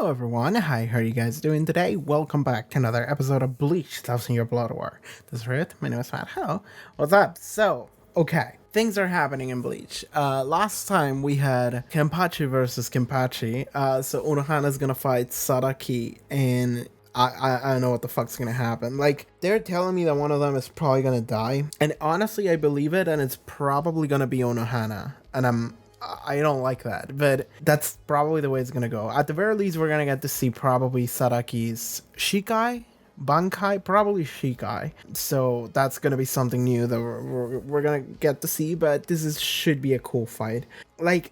Hello everyone, hi, how are you guys doing today? Welcome back to another episode of Bleach, Thousand Year Blood War. This is Haarute, my name is Matt. Hello, what's up? So, okay, things are happening in Bleach. Last time we had Kenpachi versus Kenpachi, so UNOHANA's gonna fight ZARAKI, and I don't know what the fuck's gonna happen. Like, they're telling me that one of them is probably gonna die, and honestly I believe it, and it's probably gonna be UNOHANA, and I don't like that, but that's probably the way it's gonna go. At the very least, we're gonna get to see probably Saraki's Shikai, Bankai, probably Shikai. So that's gonna be something new that we're gonna get to see, but should be a cool fight. Like,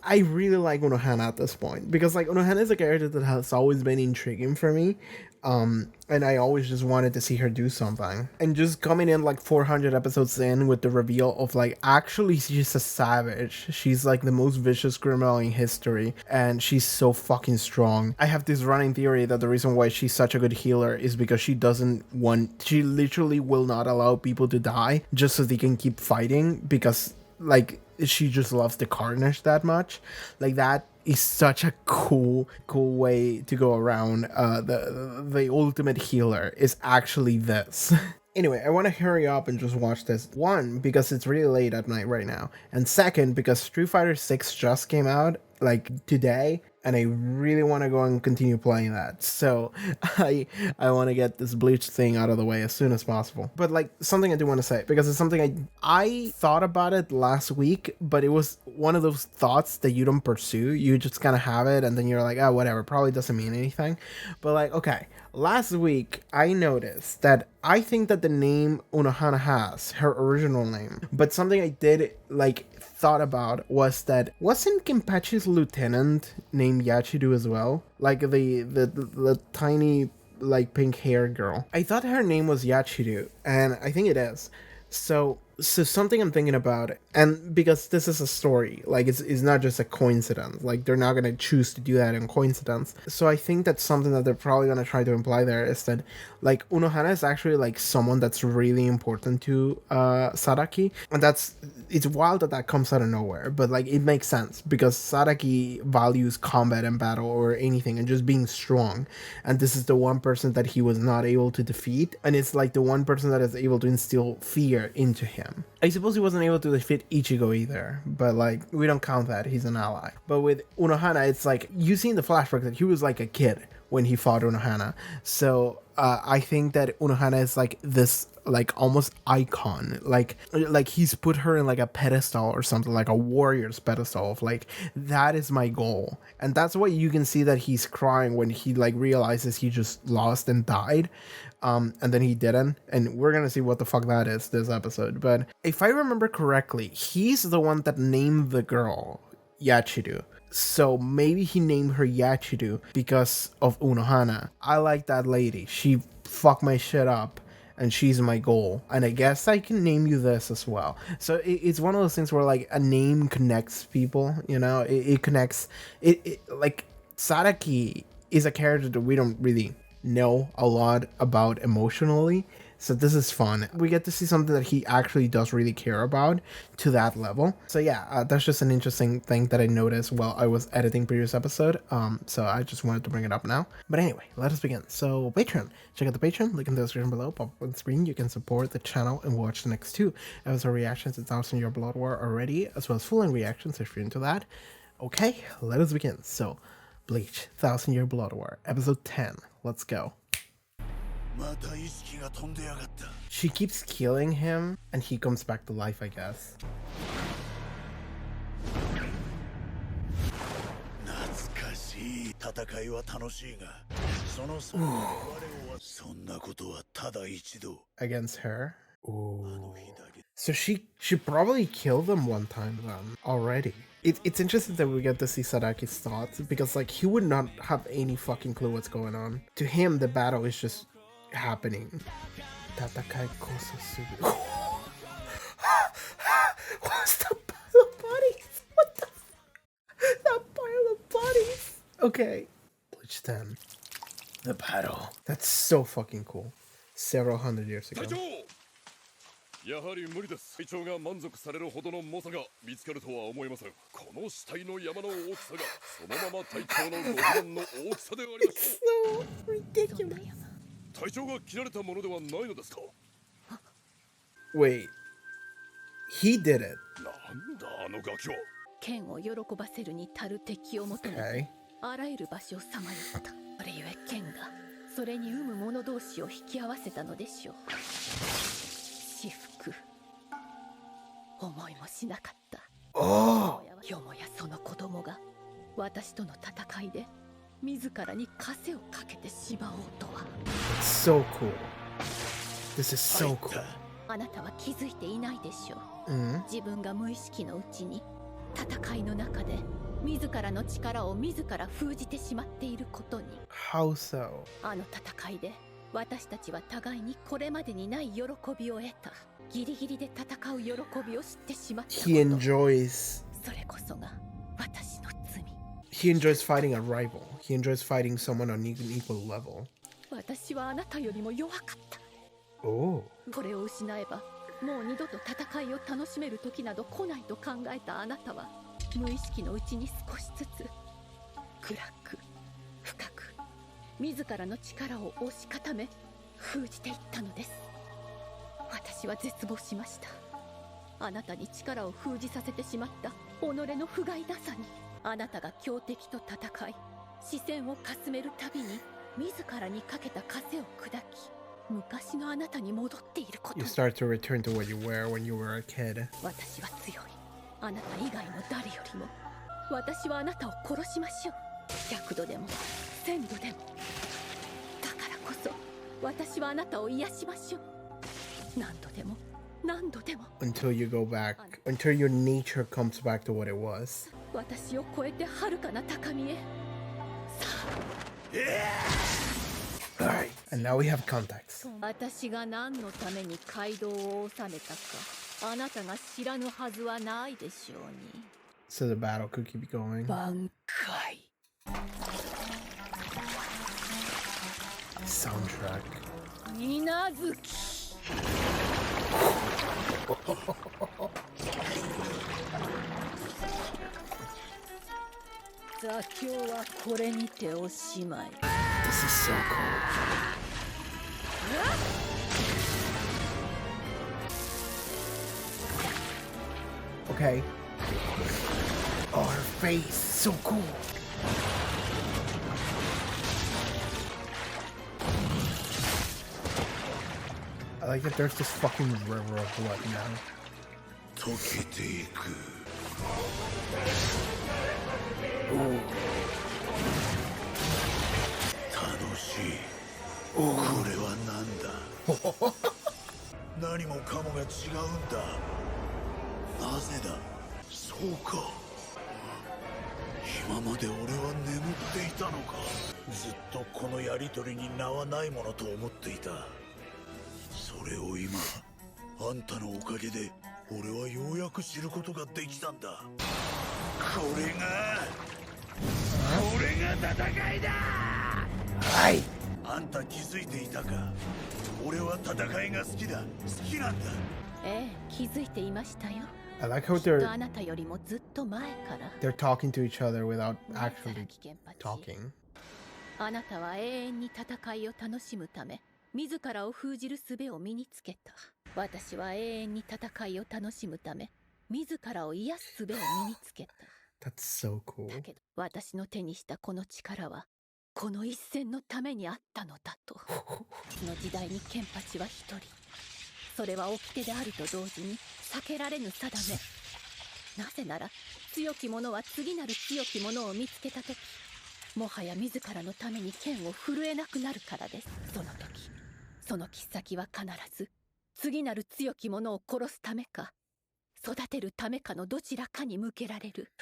I really like UNOHANA at this point, because like UNOHANA is a character that has always been intriguing for me. And I always just wanted to see her do something. And just coming in like 400 episodes in with the reveal of like, actually she's a savage. She's like the most vicious criminal in history, and she's so fucking strong. I have this running theory that the reason why she's such a good healer is because she literally will not allow people to die just so they can keep fighting, because like she just loves the carnage that much. Like, that is such a cool way to go around. The ultimate healer is actually this. Anyway, I want to hurry up and just watch this. One, because it's really late at night right now, and second, because Street Fighter 6 just came out like today, and I really want to go and continue playing that. So I want to get this Bleach thing out of the way as soon as possible. But like, something I do want to say, because it's something I thought about it last week, but it was one of those thoughts that you don't pursue. You just kind of have it, and then you're like, oh, whatever, probably doesn't mean anything. But like, okay, last week I noticed that I think that the name UNOHANA has her original name, but something I did like thought about was that wasn't Kenpachi's lieutenant named Yachiru as well? Like the tiny like pink hair girl. I thought her name was Yachiru, and I think it is. So something I'm thinking about, and because this is a story, like it's not just a coincidence, like they're not gonna choose to do that in coincidence. So I think that's something that they're probably gonna try to imply there, is that like UNOHANA is actually like someone that's really important to Saraki, and it's wild that comes out of nowhere, but like it makes sense because Saraki values combat and battle or anything and just being strong, and this is the one person that he was not able to defeat, and it's like the one person that is able to instill fear into him. I suppose he wasn't able to defeat Ichigo either, but like we don't count that, he's an ally. But with UNOHANA, it's like you see in the flashback that he was like a kid when he fought UNOHANA. So I think that UNOHANA is like this like almost icon, like he's put her in like a pedestal or something, like a warrior's pedestal of like, that is my goal. And that's why you can see that he's crying when he like realizes he just lost and died, and then he didn't, and we're gonna see what the fuck that is this episode. But if I remember correctly, he's the one that named the girl Yachiru. So maybe he named her Yachiru because of UNOHANA. I like that lady. She fucked my shit up, and she's my goal. And I guess I can name you this as well. So it's one of those things where like a name connects people, you know? It connects... like, Saraki is a character that we don't really know a lot about emotionally. So this is fun. We get to see something that he actually does really care about to that level. So yeah, that's just an interesting thing that I noticed while I was editing previous episode. So I just wanted to bring it up now. But anyway, let us begin. So Patreon, check out the Patreon, link in the description below. Pop up on the screen, you can support the channel and watch the next two episode reactions to Thousand Year Blood War already, as well as full-length reactions if you're into that. Okay, let us begin. So Bleach, Thousand Year Blood War, episode 10. Let's go. She keeps killing him, and he comes back to life, I guess. Against her? Ooh. So she probably killed him one time then, already. It's interesting that we get to see Saraki's thoughts, because like he would not have any fucking clue what's going on. To him, the battle is just happening. Tatakai Kososugi. What's the pile of bodies? What the fuck? That pile of bodies. Okay. Bleach 10. The battle. That's so fucking cool. Several hundred years ago. やはり無理です。隊長が満足されるほどの猛者が見つかるとは思えません。この死体の山の大きさがそのまま隊長のご分の大きさでありましょう。 So ridiculous. 隊長が切られたものではないのですか？ Wait, he did it. なんだあのガキは。剣を喜ばせるに足る敵を求めて Okay. あらゆる場所をさまよった。それゆえ剣がそれに生む者同士を引き合わせたのでしょう。至福思いもしなかった。 Oh, よもやその子供が私との戦いで自らに枷をかけてしまおうとは。 it's so cool. This is so cool. あなたは気づいていないでしょう。 Mm. 自分が無意識のうちに戦いの中で自らの力を自ら封じてしまっていることに。 How so? あの戦いで私たちは互いにこれまでにない喜びを得た。ギリギリで戦う喜びを知ってしまったこと。 He enjoys. それこそが私の罪。 He enjoys fighting a rival. He enjoys fighting someone on an equal level. 私はあなたよりも弱かった。 Oh. これを失えばもう二度と戦いを楽しめる時など来ないと考えたあなたは無意識のうちに少しずつ暗く深く自らの力を押し固め封じていったのです。私は絶望しました。あなたに力を封じさせてしまった己の不甲斐なさに。あなたが強敵と戦い視線をかすめるたびに自らにかけた枷を砕き昔のあなたに戻っていること You に。 start to return to what you were when you were a kid. 私は強い。あなた以外の誰よりも私はあなたを殺しましょう。100度でも1000度でも。だからこそ私はあなたを癒しましょう。何度でも何度でも。 Until you go back. Until your nature comes back to what it was. 私を超えて遥かな高みへ。さ Alright. And now we have context. あ、私が何のために街道を治めたかあなたが知らぬはずはないでしょうに。 So the battle could keep going. 挽回。 Soundtrack. 稲月。座興はこれにておしまい。 This is so cool. Okay. Oh, her face. So cool. I like that there's this fucking river of blood now. 溶けていく。楽しい。これは何だ。何もかもが違うんだ。なぜだ。そうか。今まで俺は眠っていたのか。ずっとこのやりとりに名はないものと思っていた。それを今あんたのおかげで俺はようやく知ることができたんだ。これが戦いだ。はい。あんた気づいていたか。俺は戦いが好きだ。好きなんだ。ええ、気づいていましたよ。 I like how きっとあなたよりもずっと前から。 they're talking to each other without ねえ、 actually ザラキケンパチ。 talking. あなたは永遠に戦いを楽しむため自らを封じる術を身につけた。私は永遠に戦いを楽しむため自らを癒す術を身につけた。 That's so cool. だけど私の手にしたこの力はこの一戦のためにあったのだと。その時代にケンパチは一人。それは掟であると同時に避けられぬ定め。なぜなら強き者は次なる強き者を見つけた時もはや自らのために剣を震えなくなるからです。その時その切っ先は必ず次なる強き者を殺すためか育てるためかのどちらかに向けられる。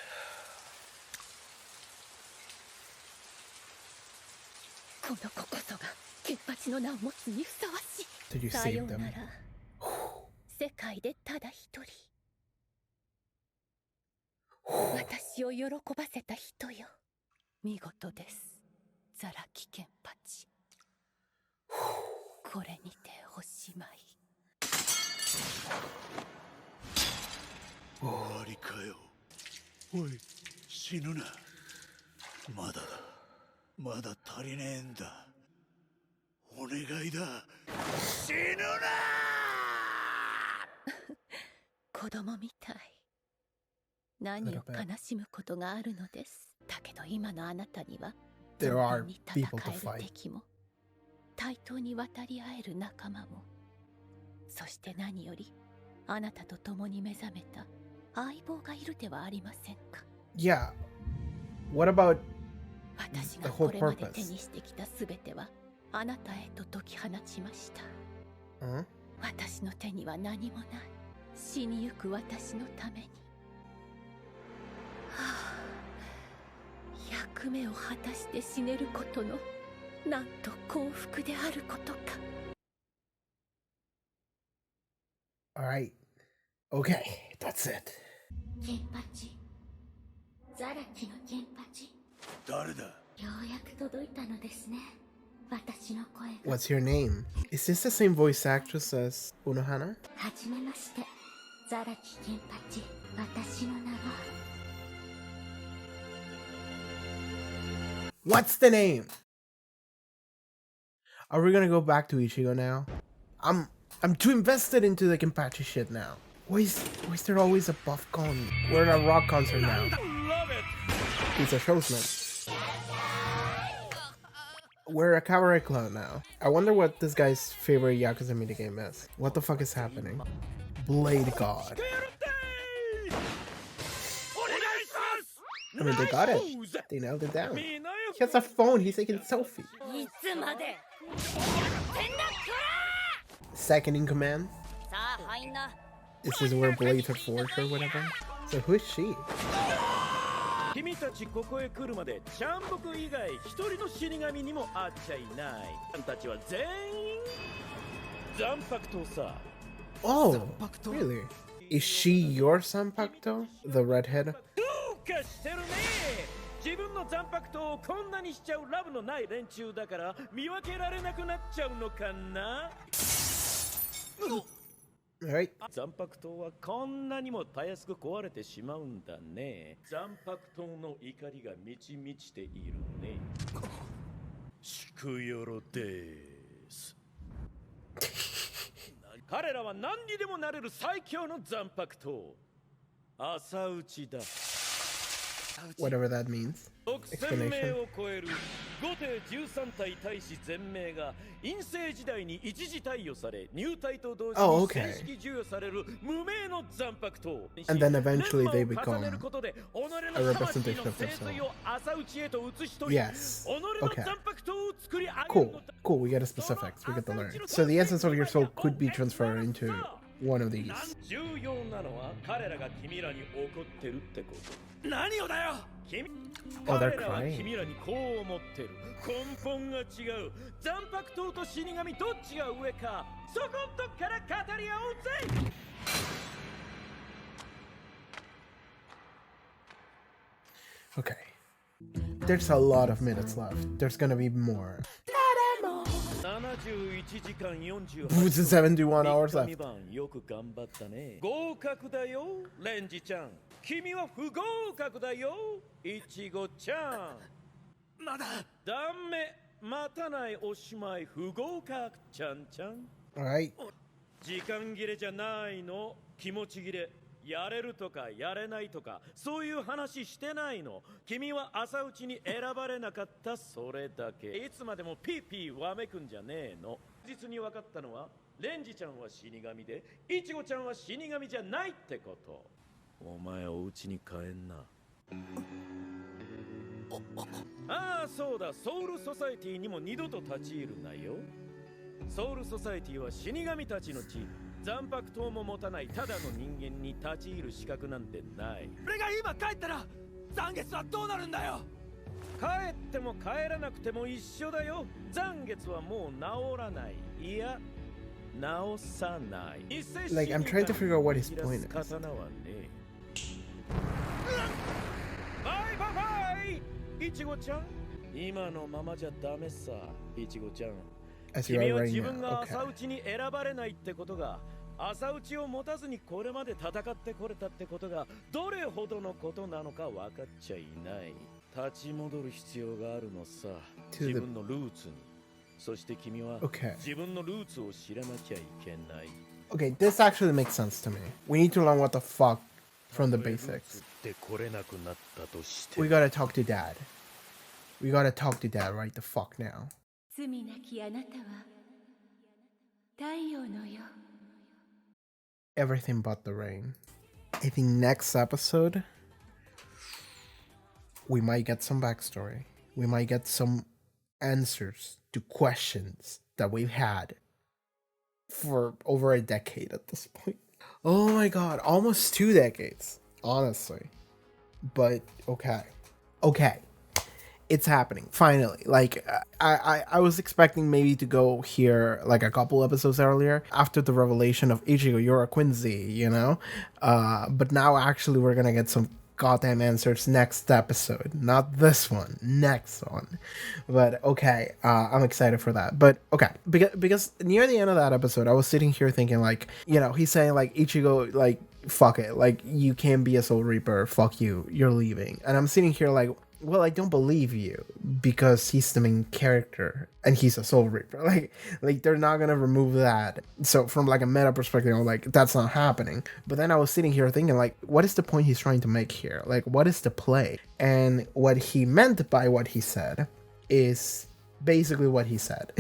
この子こそがケンパチの名を持つにふさわしい。 Did you さよ save うな them? ら世界でただ一人私を喜ばせた人よ。見事です、ザラキケンパチ。これにておしまい。おい、死ぬな。まだだ。まだ足りねえんだ。お願いだ。死ぬな。子供みたい。何を悲しむことがあるのです。だけど今のあなたには There are に戦 people to える fight. 敵も対等に渡り合える仲間も、そして何よりあなたと共に目覚めた相棒がいるではありませんか。 Yeah. What about 私 the が whole これまで手 purpose? にしてきたすべてはあなたへと解き放ちました。 Huh? 私の手には何もない。死にゆく私のために、役目を果たして死ねることのなんと幸福であることか。 Alright. Okay, that's it. ケンパチ、ザラキのケンパチ、誰だ。ようやく届いたのですね、私の声が。 What's your name? Is this the same voice actress as UNOHANA? はじめまして、ザラキケンパチ、私の名は。 What's the name? Are we gonna go back to Ichigo now? I'm too invested into the Kenpachi shit now. Why is there always a buff con? We're in a rock concert now. He's a showsman. We're a cabaret club now. I wonder what this guy's favorite Yakuza minigame is. What the fuck is happening? Blade God. I mean, they got it. They nailed it down. He has a phone. He's taking a selfie. Second in command. This is where Blades are forged or whatever. So who is she? 君たちここへ来るまでちゃんぼく以外一人の死神にも会っちゃいない。あんたちは全員残白刀さ。 Oh, really? Is she your Sanpakto? The redhead? どうかしてるね。自分の残白刀をこんなにしちゃうラブのない連中だから見分けられなくなっちゃうのかな。 Alright. 残白刀はこんなにもたやすく壊れてしまうんだね。残白刀の怒りが満ち満ちているね。しくよろです。彼らは何にでもなれる最強の残白刀。朝打ちだ。 Whatever that means. 6000名を超える5帝13体大使全名が陰性時代に一時貸与され入隊と同時 Oh, に okay. 正式授与される無名の残白刀。 And then eventually they 連覇を become 重ねることで己 a の representation 魂の of 精 themselves. 髄を朝打ちへと移し取り Yes. 己の Okay. 残白刀を作り上げる Cool. のだ。 Cool. We get the specifics. We get to learn. So the essence of your soul could be transferred into one of these. 重要なのは彼らが君らに怒ってるってこと。何をだよ。 Oh, they're 彼らは crying. 君らにこう思ってる。根本が違う。残白刀と死神どっちが上か、そこんとこから語り合おうぜ。 Okay. There's a lot of minutes left. There's gonna be more. 71時間48 Who's 71 hours 三 left? 日三晩よく頑張ったね。合格だよ、レンジちゃん。君は不合格だよ、イチゴちゃん。まだ。ダメ、待たないおしまい不合格ちゃんちゃん。 Alright. 時間切れじゃないの、気持ち切れ。やれるとかやれないとかそういう話してないの。君は朝打ちに選ばれなかった、それだけ。いつまでもピーピーわめくんじゃねえの。実に分かったのはレンジちゃんは死神でイチゴちゃんは死神じゃないってこと。お前お家に帰んな。ああそうだ、ソウルソサエティにも二度と立ち入るなよ。ソウルソサエティは死神たちの地。残白刀も持たないただの人間に立ち入る資格なんてない。俺が今帰ったら残月はどうなるんだよ。帰っても帰らなくても一緒だよ。残月はもう治らない。いや、治さない。 Like, I'm trying to figure out what his point is. 刀はね。バイバイバイイチゴちゃん、今のままじゃダメさ。イチゴちゃん、 As you 君 are は right 自分 now. が朝 Okay. 打ちに選ばれないってことが朝打ちを持たずにこれまで戦ってこれたってことがどれほどのことなのか分かっちゃいない。立ち戻る必要があるのさ。自分のルーツに。そして君は自分のルーツを知らなきゃいけない。Okay, this actually makes sense to me. We need to learn what the fuck from the basics. We gotta talk to dad. We gotta talk to dad right the fuck now. 罪なきあなたは太陽のよ。 Everything but the rain. I think next episode we might get some backstory. We might get some answers to questions that we've had for over a decade at this point. Oh my god, almost 2 decades, honestly. But okay. It's happening finally. Like I was expecting maybe to go here like a couple episodes earlier after the revelation of Ichigo, you're a Quincy, you know. But now actually we're gonna get some goddamn answers next episode, not this one, next one. But okay, I'm excited for that. But okay, because near the end of that episode I was sitting here thinking, like, you know, he's saying like, Ichigo, like, fuck it, like, you can't be a Soul Reaper, fuck you, you're leaving. And I'm sitting here like, well, I don't believe you because he's the main character and he's a Soul Reaper. Like they're not gonna remove that. So from like a meta perspective, I'm like, that's not happening. But then I was sitting here thinking, like, what is the point he's trying to make here? Like, what is the play? And what he meant by what he said is basically what he said.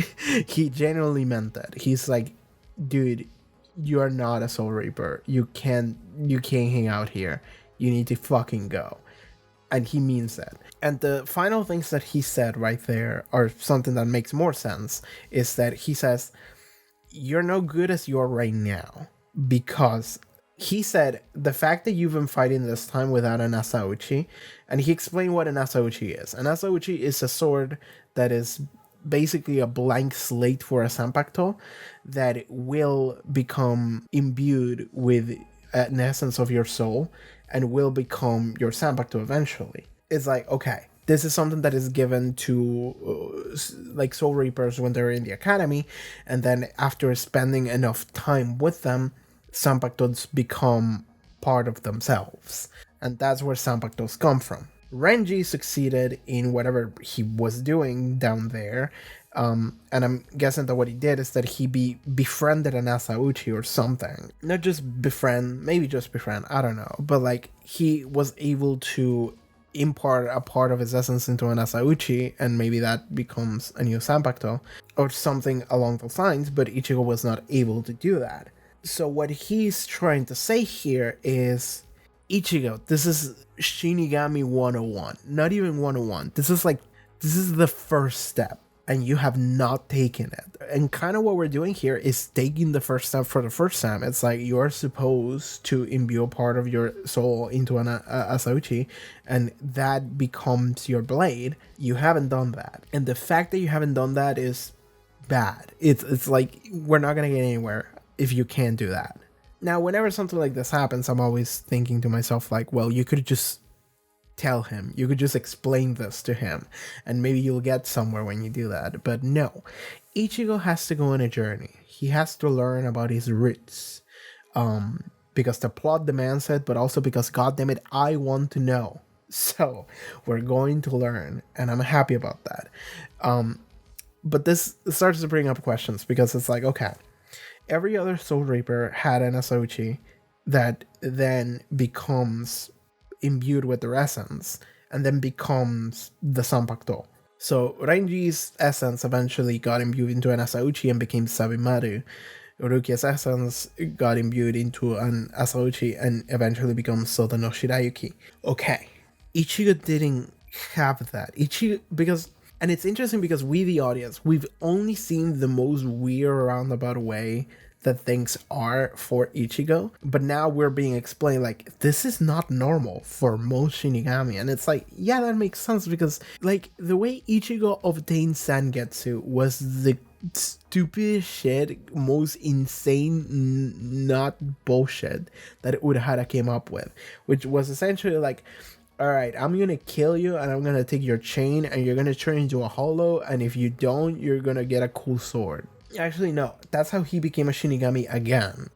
He genuinely meant that. He's like, dude, you are not a Soul Reaper. You can't hang out here. You need to fucking go. And he means that. And the final things that he said right there are something that makes more sense, is that he says, you're no good as you are right now. Because he said, the fact that you've been fighting this time without an Asauchi, and he explained what an Asauchi is. An Asauchi is a sword that is basically a blank slate for a Zanpakuto that will become imbued with an essence of your soul and will become your Zanpakuto eventually. It's like, okay, this is something that is given to like Soul Reapers when they're in the academy, and then after spending enough time with them, Zanpakutos become part of themselves. And that's where Zanpakutos come from. Renji succeeded in whatever he was doing down there. And I'm guessing that what he did is that he befriended an Asauchi or something. Not just befriend, maybe just befriend, I don't know. But like, he was able to impart a part of his essence into an Asauchi, and maybe that becomes a new Zanpakuto or something along those lines, but Ichigo was not able to do that. So what he's trying to say here is, Ichigo, this is Shinigami 101, not even 101. This is the first step, and you have not taken it. And kind of what we're doing here is taking the first step for the first time. It's like, you're supposed to imbue a part of your soul into an Asauchi, and that becomes your blade. You haven't done that. And the fact that you haven't done that is bad. It's like, we're not going to get anywhere if you can't do that. Now, whenever something like this happens, I'm always thinking to myself, like, well, you could just tell him, you could just explain this to him, and maybe you'll get somewhere when you do that. But no, Ichigo has to go on a journey. He has to learn about his roots, because the plot demands it, but also because, goddammit, I want to know. So we're going to learn, and I'm happy about that. But this starts to bring up questions, because it's like, okay, every other Soul Reaper had an Asauchi that then becomes imbued with their essence and then becomes the Zanpakuto. So Renji's essence eventually got imbued into an Asauchi and became Sabimaru. Uruki's essence got imbued into an Asauchi and eventually becomes Soda no Shirayuki. Okay, Ichigo didn't have that. And it's interesting because we, the audience, we've only seen the most weird roundabout way that things are for Ichigo, but now we're being explained like, this is not normal for most Shinigami. And it's like, yeah, that makes sense, because like, the way Ichigo obtained Sangetsu was the stupidest shit, most insane, not bullshit that Urahara came up with, which was essentially like, all right, I'm going to kill you and I'm going to take your chain and you're going to turn into a hollow. And if you don't, you're going to get a cool sword. Actually, no, that's how he became a Shinigami again.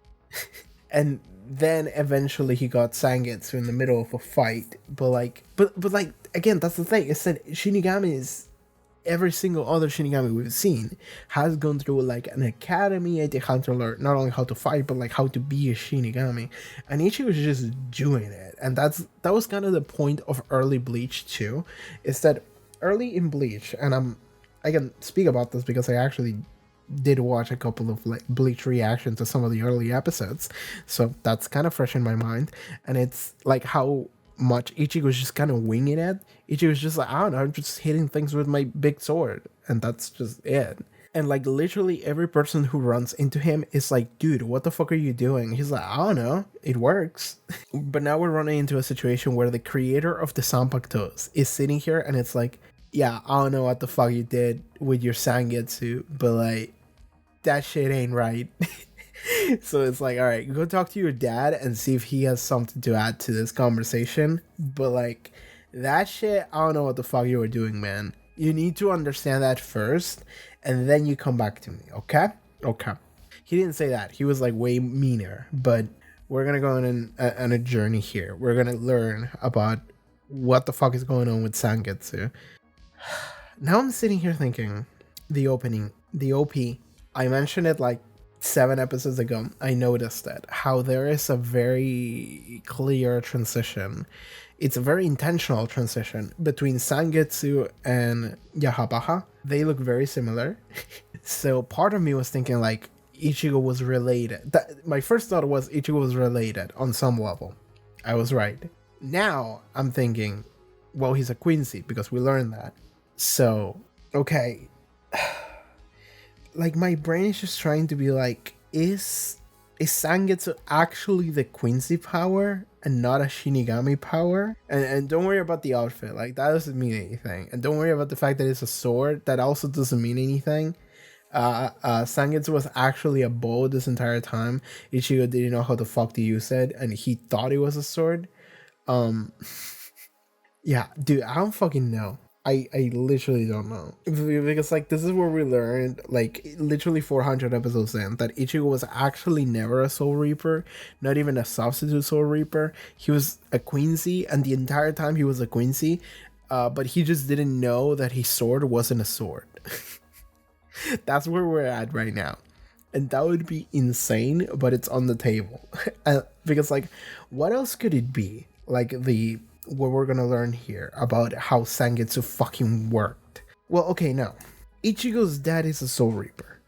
And then eventually he got Sangetsu in the middle of a fight. But like again, that's the thing. It's that Shinigamis, every single other Shinigami we've seen has gone through like an academy, and they had to learn not only how to fight but like how to be a Shinigami. And Ichigo was just doing it, and that was kind of the point of early Bleach too. Is that early in Bleach, and I can speak about this because I actually did watch a couple of like Bleach reactions to some of the early episodes, so that's kind of fresh in my mind. And it's like how much Ichigo was just kind of winging it. Ichigo was just like, I don't know, I'm just hitting things with my big sword, and that's just it. And like literally every person who runs into him is like, dude, what the fuck are you doing? He's like, I don't know, it works. But now we're running into a situation where the creator of the Zanpakutos is sitting here, and it's like, yeah, I don't know what the fuck you did with your Sangetsu, but like, that shit ain't right. So it's like, all right, go talk to your dad and see if he has something to add to this conversation. But like, that shit, I don't know what the fuck you were doing, man. You need to understand that first, and then you come back to me, okay? Okay. He didn't say that. He was like way meaner, but we're gonna go on a journey here. We're gonna learn about what the fuck is going on with Sangetsu. Now I'm sitting here thinking, the opening, the OP, I mentioned it like 7 episodes ago. I noticed it, how there is a very clear transition. It's a very intentional transition between Sangetsu and Yahabaha. They look very similar. So part of me was thinking like Ichigo was related. My first thought was Ichigo was related on some level. I was right. Now I'm thinking, well, he's a Quincy because we learned that. So, okay. Like, my brain is just trying to be like, is Sangetsu actually the Quincy power and not a Shinigami power? And don't worry about the outfit, like, that doesn't mean anything. And don't worry about the fact that it's a sword, that also doesn't mean anything. Sangetsu was actually a bow this entire time. Ichigo didn't know how the fuck to use it, and he thought it was a sword. Yeah, dude, I don't fucking know. I literally don't know, because like this is where we learned, like literally 400 episodes in, that Ichigo was actually never a Soul Reaper, not even a substitute Soul Reaper. He was a Quincy, and the entire time he was a Quincy, but he just didn't know that his sword wasn't a sword. That's where we're at right now, and that would be insane, but it's on the table. Because like, what else could it be? Like what we're gonna learn here about how Sangetsu fucking worked. Well, okay, no. Ichigo's dad is a Soul Reaper.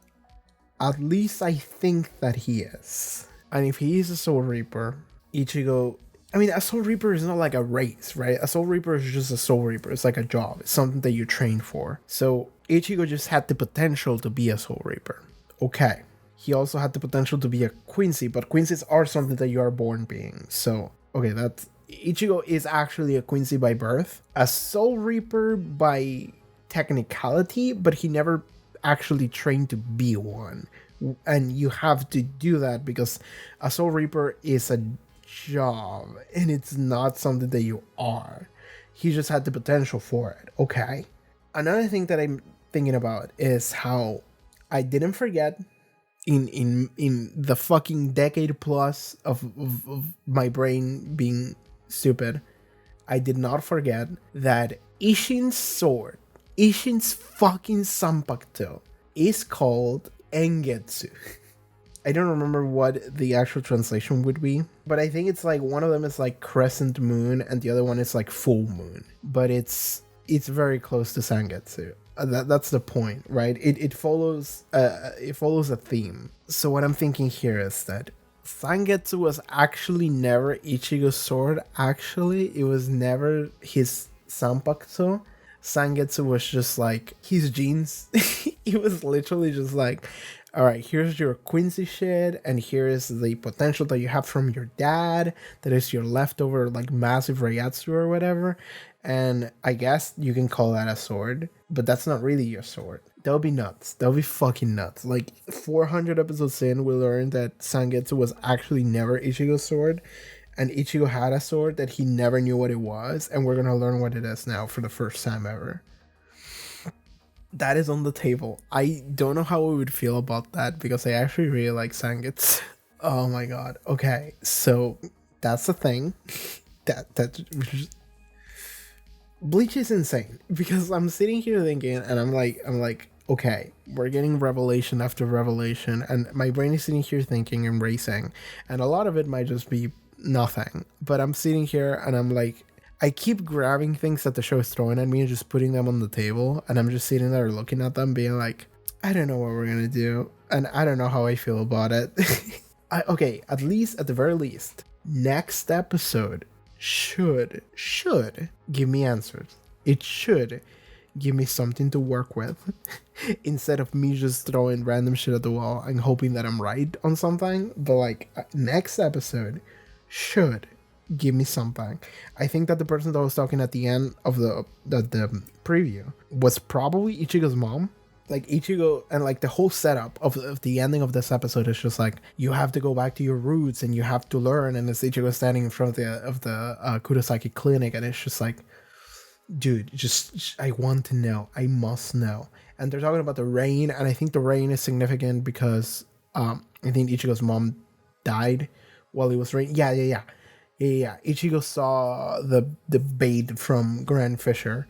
At least I think that he is. And if he is a Soul Reaper, Ichigo... I mean, a Soul Reaper is not like a race, right? A Soul Reaper is just a Soul Reaper. It's like a job. It's something that you train for. So Ichigo just had the potential to be a Soul Reaper. Okay. He also had the potential to be a Quincy, but Quincies are something that you are born being. So, okay, that's... Ichigo is actually a Quincy by birth, a Soul Reaper by technicality, but he never actually trained to be one. And you have to do that because a Soul Reaper is a job, and it's not something that you are. He just had the potential for it, okay? Another thing that I'm thinking about is how I didn't forget in the fucking decade plus of my brain being stupid, I did not forget that Ishin's sword, Ishin's fucking Zanpakuto, is called Engetsu. I don't remember what the actual translation would be, but I think it's like one of them is like crescent moon and the other one is like full moon. But it's very close to Sangetsu. That's the point, right? It follows a theme. So what I'm thinking here is that Sangetsu was actually never Ichigo's sword. Actually, it was never his Zanpakuto. Sangetsu was just like his genes. It was literally just like, all right, here's your Quincy shit, and here is the potential that you have from your dad. That is your leftover like massive Reiatsu or whatever. And I guess you can call that a sword, but that's not really your sword. That would be nuts. That would be fucking nuts. Like 400 episodes in, we learned that Sangetsu was actually never Ichigo's sword, and Ichigo had a sword that he never knew what it was, and we're gonna learn what it is now for the first time ever. That is on the table. I don't know how I would feel about that because I actually really like Sangetsu. Oh my god. Okay, so that's the thing. that Bleach is insane because I'm sitting here thinking, and I'm like, okay, we're getting revelation after revelation, and my brain is sitting here thinking and racing, and a lot of it might just be nothing. But I'm sitting here and I'm like, I keep grabbing things that the show is throwing at me and just putting them on the table, and I'm just sitting there looking at them, being like, I don't know what we're gonna do, and I don't know how I feel about it. Okay, at the very least, next episode should give me answers. It should give me something to work with instead of me just throwing random shit at the wall and hoping that I'm right on something. But like, next episode should give me something. I think that the person that was talking at the end of the preview was probably Ichigo's mom. Like Ichigo, and like the whole setup of the ending of this episode is just like, you have to go back to your roots and you have to learn, and it's Ichigo standing in front of the Kurosaki clinic, and it's just like, dude, just I want to know, I must know. And they're talking about the rain, and I think the rain is significant because I think Ichigo's mom died while it was raining. Yeah. Ichigo saw the bait from Grand Fisher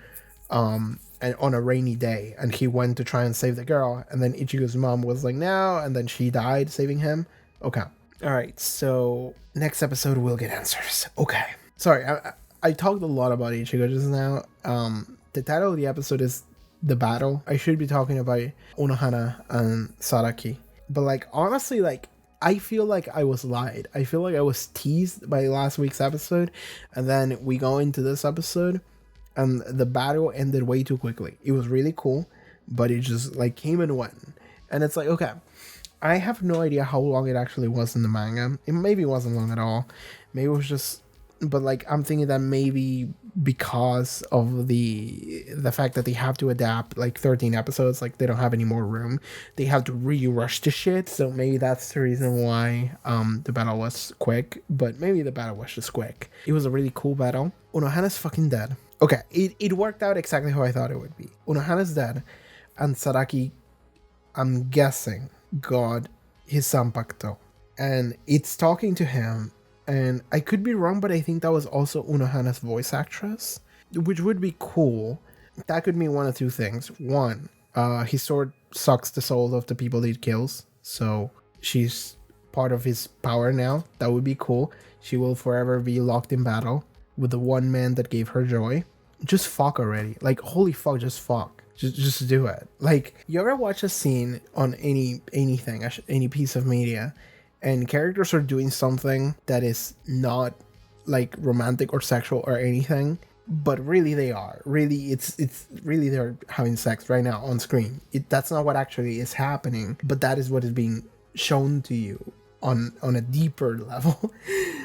and on a rainy day, and he went to try and save the girl, and then Ichigo's mom was like, no, and then she died saving him. Okay. All right, so next episode we'll get answers. Okay. Sorry, I talked a lot about Ichigo just now. The title of the episode is The Battle. I should be talking about UNOHANA and ZARAKI. But like, honestly, like, I feel like I was lied. I feel like I was teased by last week's episode, and then we go into this episode, and the battle ended way too quickly. It was really cool, but it just like came and went. And it's like, okay, I have no idea how long it actually was in the manga. It maybe wasn't long at all. Maybe it was just, but like, I'm thinking that maybe because of the fact that they have to adapt like 13 episodes, like they don't have any more room. They have to rush the shit. So maybe that's the reason why the battle was quick, but maybe the battle was just quick. It was a really cool battle. Unohana's fucking dead. Okay, it worked out exactly how I thought it would be. Unohana's dead, and Zaraki, I'm guessing, got his Zanpakuto. And it's talking to him, and I could be wrong, but I think that was also Unohana's voice actress, which would be cool. That could mean one of two things. One, his sword sucks the soul of the people that it kills, so she's part of his power now. That would be cool. She will forever be locked in battle with the one man that gave her joy. Just fuck already. Like, holy fuck, just fuck. Just do it. Like, you ever watch a scene on anything, any piece of media, and characters are doing something that is not like romantic or sexual or anything, but really they are. Really, it's really they're having sex right now on screen. That's not what actually is happening, but that is what is being shown to you on a deeper level.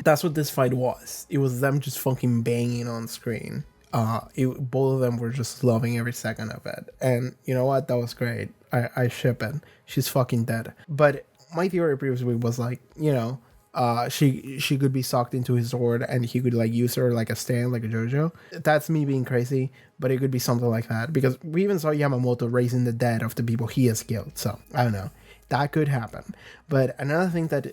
That's what this fight was. It was them just fucking banging on screen. Both of them were just loving every second of it, and you know what, that was great. I ship it. She's fucking dead. But my theory previously was like, you know, she could be sucked into his sword and he could like use her like a stand, like a JoJo. That's me being crazy, but it could be something like that, because we even saw Yamamoto raising the dead of the people he has killed. So I don't know, that could happen. But another thing that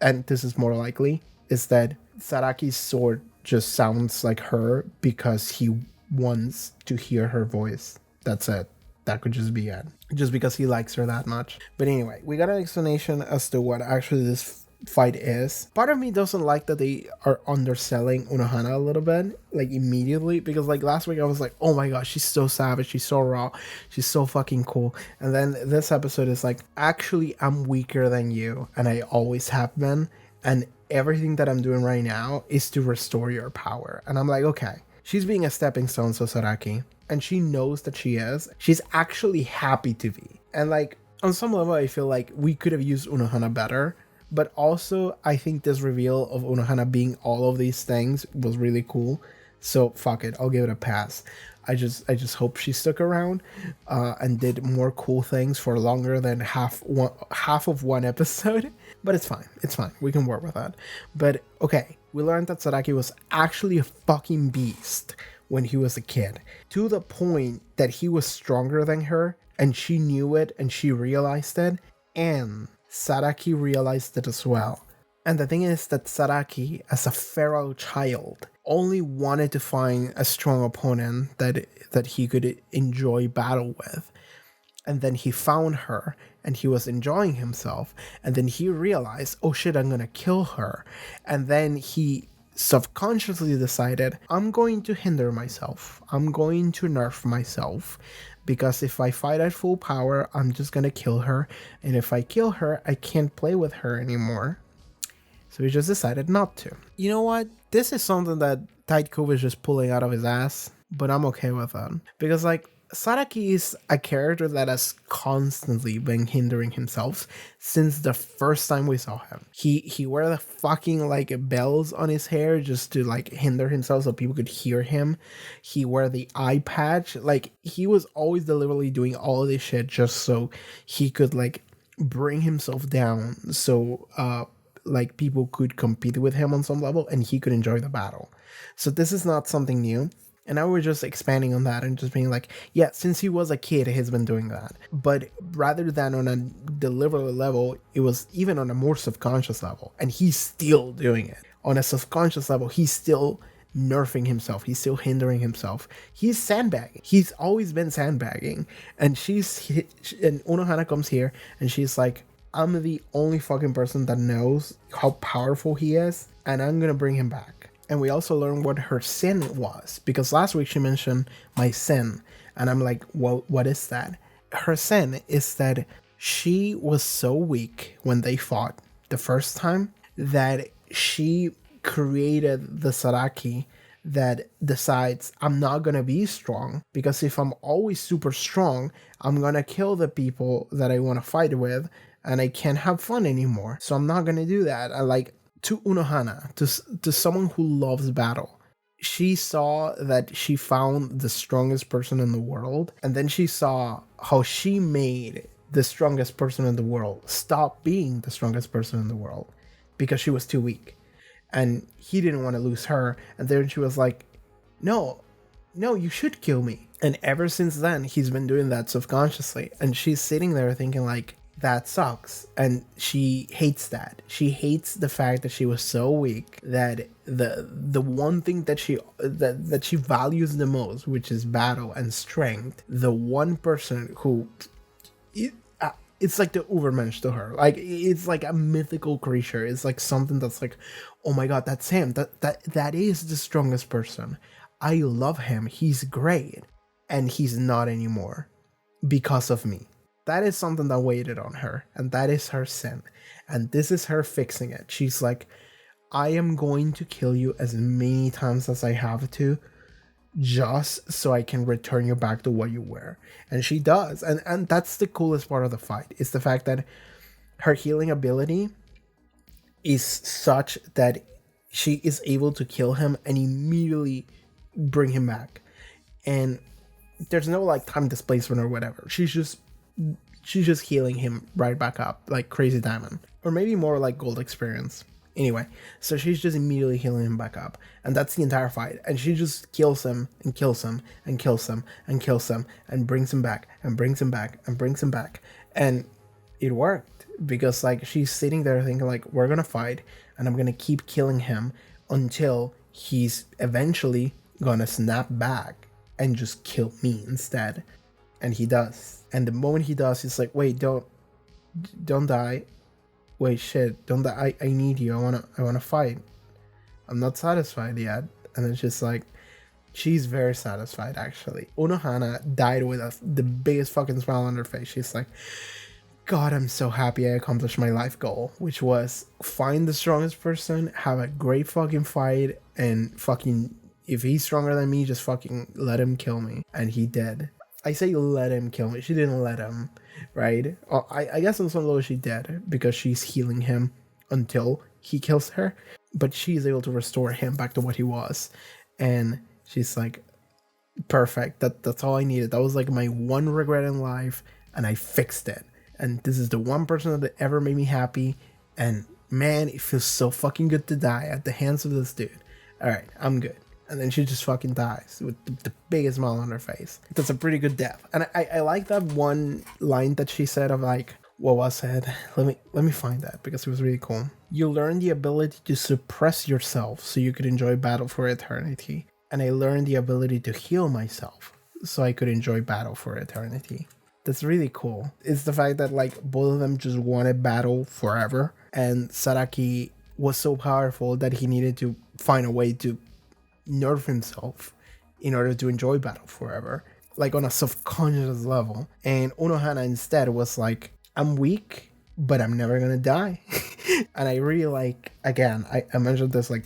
and this is more likely, is that Zaraki's sword just sounds like her because he wants to hear her voice. That's it. That could just be it. Just because he likes her that much. But anyway, we got an explanation as to what actually this fight is. Part of me doesn't like that they are underselling Unohana a little bit, like immediately, because like last week I was like, oh my gosh, she's so savage, she's so raw, she's so fucking cool. And then this episode is like, actually I'm weaker than you, and I always have been, and everything that I'm doing right now is to restore your power. And I'm like, okay, she's being a stepping stone to Zaraki, and she knows that she is. She's actually happy to be. And like, on some level, I feel like we could have used Unohana better, but also I think this reveal of Unohana being all of these things was really cool. So fuck it, I'll give it a pass. I just hope she stuck around and did more cool things for longer than half of one episode. But it's fine. We can work with that. But okay, we learned that Zaraki was actually a fucking beast when he was a kid, to the point that he was stronger than her, and she knew it and she realized it. And Zaraki realized it as well. And the thing is that Zaraki, as a feral child, only wanted to find a strong opponent that he could enjoy battle with. And then he found her and he was enjoying himself. And then he realized, oh shit, I'm gonna kill her. And then he subconsciously decided, I'm going to hinder myself. I'm going to nerf myself. Because if I fight at full power, I'm just gonna kill her. And if I kill her, I can't play with her anymore. So he just decided not to. You know what? This is something that Taiko is just pulling out of his ass. But I'm okay with that. Because like, Zaraki is a character that has constantly been hindering himself since the first time we saw him. He wore the fucking like bells on his hair just to like hinder himself so people could hear him. He wore the eye patch. Like he was always deliberately doing all of this shit just so he could like bring himself down so like people could compete with him on some level and he could enjoy the battle. So this is not something new. And now we're just expanding on that and just being like, yeah, since he was a kid, he's been doing that. But rather than on a deliberate level, it was even on a more subconscious level. And he's still doing it. On a subconscious level, he's still nerfing himself. He's still hindering himself. He's sandbagging. He's always been sandbagging. And and UNOHANA comes here and she's like, I'm the only fucking person that knows how powerful he is. And I'm going to bring him back. And we also learned what her sin was. Because last week she mentioned my sin. And I'm like, well, what is that? Her sin is that she was so weak when they fought the first time that she created the Zaraki that decides I'm not going to be strong. Because if I'm always super strong, I'm going to kill the people that I want to fight with. And I can't have fun anymore. So I'm not going to do that. To UNOHANA, to someone who loves battle, she saw that she found the strongest person in the world, and then she saw how she made the strongest person in the world stop being the strongest person in the world because she was too weak, and he didn't want to lose her. And then she was like, no, you should kill me. And ever since then, he's been doing that subconsciously, and she's sitting there thinking like, that sucks. And she hates that. She hates the fact that she was so weak that the one thing that she values the most, which is battle and strength, the one person who it's like the Ubermensch to her. Like it's like a mythical creature. It's like something that's like, oh my god, that's him. That is the strongest person. I love him. He's great. And he's not anymore because of me. That is something that waited on her, and that is her sin. And this is her fixing it. She's like, I am going to kill you as many times as I have to, just so I can return you back to what you were. And she does. And that's the coolest part of the fight, is the fact that her healing ability is such that she is able to kill him and immediately bring him back. And there's no like time displacement or whatever. She's just healing him right back up like crazy diamond, or maybe more like gold experience. Anyway, so she's just immediately healing him back up, and that's the entire fight. And she just kills him and kills him and kills him and kills him and brings him back and brings him back and brings him back. And it worked because like she's sitting there thinking like, we're gonna fight and I'm gonna keep killing him until he's eventually gonna snap back and just kill me instead. And he does. And the moment he does, it's like, wait, don't die. Wait, shit, don't die. I need you. I wanna fight. I'm not satisfied yet. And it's just like, she's very satisfied actually. UNOHANA died with the biggest fucking smile on her face. She's like, God, I'm so happy I accomplished my life goal, which was find the strongest person, have a great fucking fight, and fucking, if he's stronger than me, just fucking let him kill me. And he did. I say let him kill me. She didn't let him, right? I guess on some level she did, because she's healing him until he kills her. But she's able to restore him back to what he was. And she's like, perfect. That's all I needed. That was like my one regret in life, and I fixed it. And this is the one person that ever made me happy. And man, it feels so fucking good to die at the hands of this dude. Alright, I'm good. And then she just fucking dies with the biggest smile on her face. That's a pretty good death. And I like that one line that she said of like, what was it? Let me find that because it was really cool. You learn the ability to suppress yourself so you could enjoy battle for eternity. And I learned the ability to heal myself so I could enjoy battle for eternity. That's really cool. It's the fact that like both of them just wanted battle forever, and Zaraki was so powerful that he needed to find a way to nerf himself in order to enjoy battle forever, like on a subconscious level. And UNOHANA instead was like, I'm weak, but I'm never gonna die. And I really like, again, I mentioned this like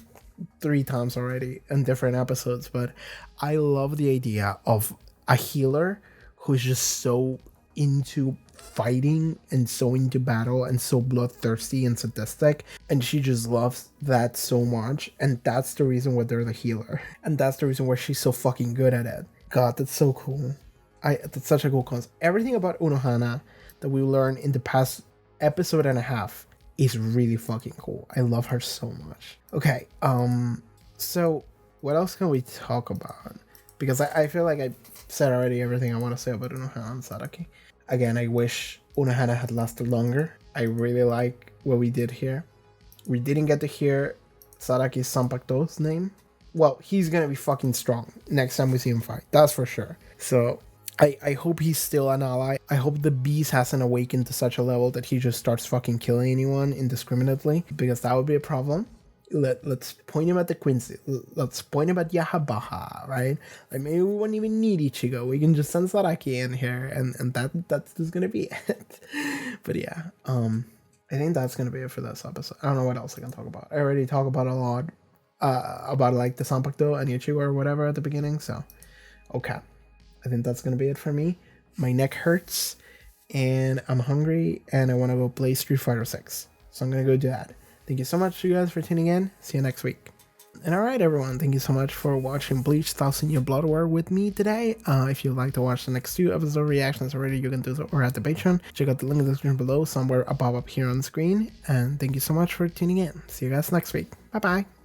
3 times already in different episodes, but I love the idea of a healer who's just so into fighting and so into battle and so bloodthirsty and sadistic, and she just loves that so much, and that's the reason why they're the healer, and that's the reason why she's so fucking good at it. God, that's so cool. That's such a cool concept. Everything about UNOHANA that we learned in the past episode and a half is really fucking cool. I love her so much. Okay, so what else can we talk about? Because I feel like I said already everything I want to say about UNOHANA and Zaraki. Again, I wish UNOHANA had lasted longer. I really like what we did here. We didn't get to hear Zaraki's Sanpakto's name. Well, he's gonna be fucking strong next time we see him fight. That's for sure. So I hope he's still an ally. I hope the beast hasn't awakened to such a level that he just starts fucking killing anyone indiscriminately, because that would be a problem. Let's point him at the Quincy. Let's point him at Yahabaha, right? Like maybe we won't even need Ichigo. We can just send Zaraki in here, and that's just gonna be it. But yeah, I think that's gonna be it for this episode. I don't know what else I can talk about. I already talked about a lot about like the Sanpakto and Ichigo or whatever at the beginning. So okay, I think that's gonna be it for me. My neck hurts, and I'm hungry, and I want to go play Street Fighter 6. So I'm gonna go do that. Thank you so much, you guys, for tuning in. See you next week. And alright, everyone, thank you so much for watching Bleach 1000 Year Blood War with me today. If you'd like to watch the next 2 episode reactions already, you can do so or at the Patreon. Check out the link in the description below, somewhere above up here on the screen. And thank you so much for tuning in. See you guys next week. Bye bye.